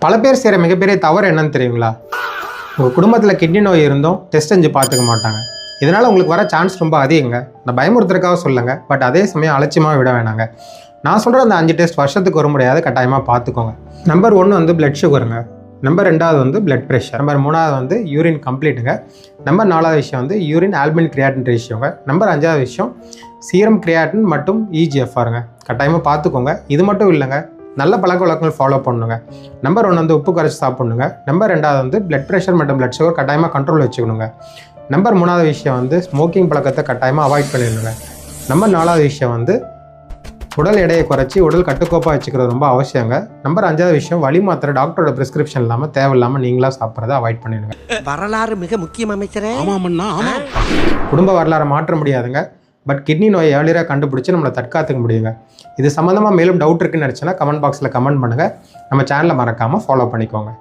பல பேர் செய்கிற மிகப்பெரிய தவறு என்னன்னு தெரியுங்களா? உங்கள் குடும்பத்தில் கிட்னி நோய் இருந்தும் டெஸ்ட் செஞ்சு பார்த்துக்க மாட்டாங்க. இதனால் உங்களுக்கு வர சான்ஸ் ரொம்ப அதிகங்க. நான் பயமுறுத்துறதுக்காக சொல்லுங்க, பட் அதே சமயம் அலட்சியமாக விட வேணாங்க. நான் சொல்கிற அந்த 5 டெஸ்ட் வருஷத்துக்கு ஒரு முறையாவது கட்டாயமாக பார்த்துக்கோங்க. நம்பர் 1 வந்து பிளட் சுகருங்க. நம்பர் 2வது வந்து பிளட் ப்ரெஷர். நம்பர் 3வது வந்து யூரின் கம்ப்ளீட்டுங்க. நம்பர் 4வது விஷயம் வந்து யூரின் ஆல்புமின் கிரியாட்டின் ரேஷியோங்க. நம்பர் 5வது விஷயம் சீரம் கிரியாட்டின் மற்றும் EGFRங்க. கட்டாயமாக பார்த்துக்கோங்க. இது மட்டும் இல்லைங்க, நல்ல பழக்க வழக்கங்கள் ஃபாலோ பண்ணுங்க. நம்பர் 1 வந்து உப்பு குறைச்சி சாப்பிடணுங்க. நம்பர் 2வது வந்து பிளட் ப்ரெஷர் மற்றும் பிளட் சுகர் கட்டாயமாக கண்ட்ரோல் வச்சுக்கணுங்க. நம்பர் 3வது விஷயம் வந்து ஸ்மோக்கிங் பழக்கத்தை கட்டாயமாக அவாய்ட் பண்ணிடணுங்க. நம்பர் 4வது விஷயம் வந்து உடல் எடையை குறைச்சி உடல் கட்டுக்கோப்பாக வச்சுக்கிறது ரொம்ப அவசியங்க. நம்பர் 5வது விஷயம் வலி மாத்திரை டாக்டரோட பிரிஸ்கிரிப்ஷன் இல்லாமல் தேவையில்லாமல் நீங்களாக சாப்பிட்றத அவாய்ட் பண்ணிடுங்க. வரலாறு மிக முக்கியம் அமைச்சரே. குடும்ப வரலாறு மாற்ற முடியாதுங்க, பட் கிட்னி நோயை ஏர்லியராக கண்டுபிடிச்சி நம்மளை தற்காத்துக்க முடியுங்க. இது சம்மந்தமாக மேலும் டவுட் இருக்குன்னு நினச்சினா கமெண்ட் பாக்ஸில் கமெண்ட் பண்ணுங்கள். நம்ம சேனலை மறக்காமல் ஃபாலோ பண்ணிக்கோங்க.